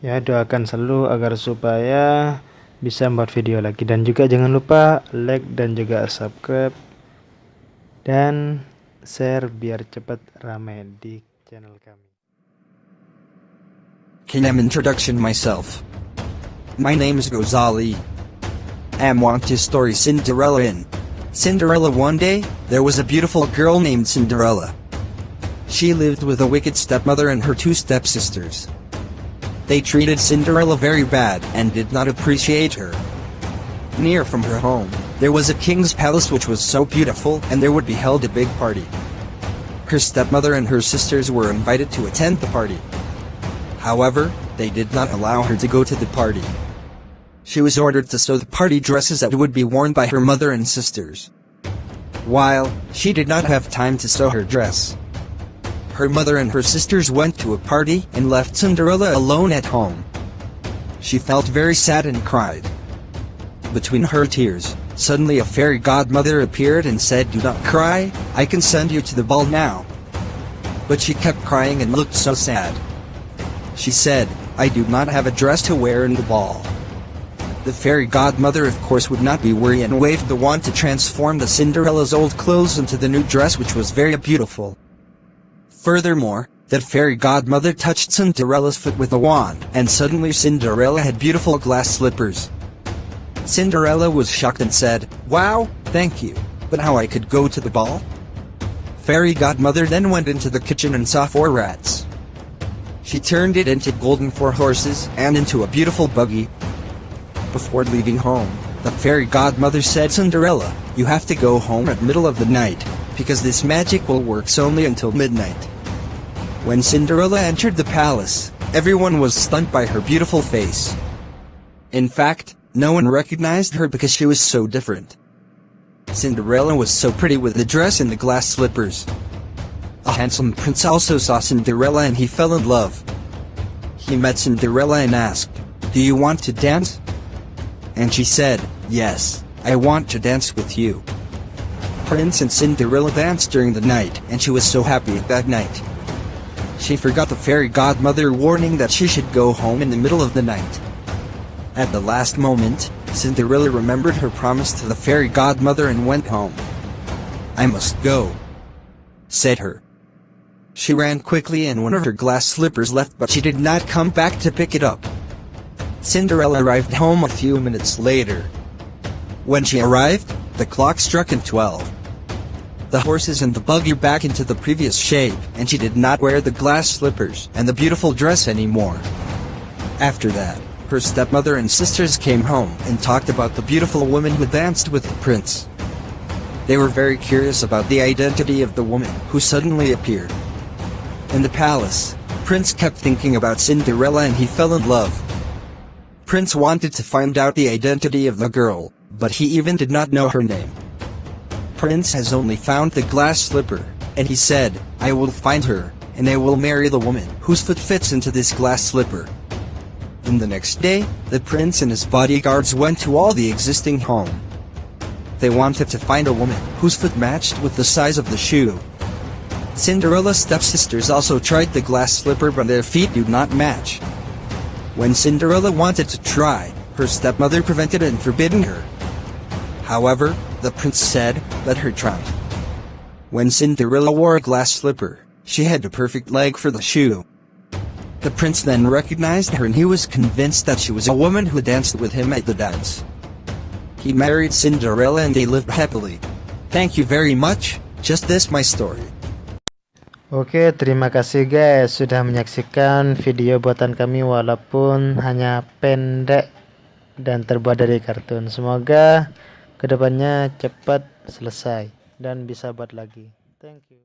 Ya, doakan selalu agar supaya bisa membuat video lagi, dan juga jangan lupa like dan juga subscribe dan share biar cepat ramai di channel kami. Can I introduction myself? My name is Gozali. I want to story Cinderella in Cinderella. One day, there was a beautiful girl named Cinderella. She lived with a wicked stepmother and her two stepsisters. They treated Cinderella very bad and did not appreciate her. Near from her home, there was a king's palace which was so beautiful, and there would be held a big party. Her stepmother and her sisters were invited to attend the party. However, they did not allow her to go to the party. She was ordered to sew the party dresses that would be worn by her mother and sisters. While she did not have time to sew her dress, her mother and her sisters went to a party and left Cinderella alone at home. She felt very sad and cried. Between her tears, suddenly a fairy godmother appeared and said, "Do not cry, I can send you to the ball now." But she kept crying and looked so sad. She said, "I do not have a dress to wear in the ball." The fairy godmother of course would not be worried and waved the wand to transform the Cinderella's old clothes into the new dress, which was very beautiful. Furthermore, the fairy godmother touched Cinderella's foot with a wand, and suddenly Cinderella had beautiful glass slippers. Cinderella was shocked and said, "Wow, thank you, but how I could go to the ball?" Fairy godmother then went into the kitchen and saw 4 rats. She turned it into golden 4 horses and into a beautiful buggy. Before leaving home, the fairy godmother said, "Cinderella, you have to go home at middle of the night, because this magic will works only until midnight." When Cinderella entered the palace, everyone was stunned by her beautiful face. In fact, no one recognized her because she was so different. Cinderella was so pretty with the dress and the glass slippers. A handsome prince also saw Cinderella and he fell in love. He met Cinderella and asked, "Do you want to dance?" And she said, "Yes, I want to dance with you." Prince and Cinderella danced during the night, and she was so happy that night. She forgot the fairy godmother warning that she should go home in the middle of the night. At the last moment, Cinderella remembered her promise to the fairy godmother and went home. "I must go," said her. She ran quickly and one of her glass slippers left, but she did not come back to pick it up. Cinderella arrived home a few minutes later. When she arrived, the clock struck 12. The horses and the buggy back into the previous shape, and she did not wear the glass slippers and the beautiful dress anymore. After that, her stepmother and sisters came home and talked about the beautiful woman who danced with the prince. They were very curious about the identity of the woman who suddenly appeared. In the palace, Prince kept thinking about Cinderella and he fell in love. Prince wanted to find out the identity of the girl, but he even did not know her name. Prince has only found the glass slipper, and he said, "I will find her, and I will marry the woman whose foot fits into this glass slipper." And the next day, the prince and his bodyguards went to all the existing home. They wanted to find a woman whose foot matched with the size of the shoe. Cinderella's stepsisters also tried the glass slipper, but their feet do not match. When Cinderella wanted to try, her stepmother prevented and forbidden her. However, the prince said, "Let her try." When Cinderella wore a glass slipper, she had the perfect leg for the shoe. The prince then recognized her and he was convinced that she was a woman who danced with him at the dance. He married Cinderella and they lived happily. Thank you very much. Just this my story. Oke, terima kasih guys sudah menyaksikan video buatan kami walaupun hanya pendek dan terbuat dari kartun. Semoga kedepannya cepat selesai dan bisa buat lagi. Thank you.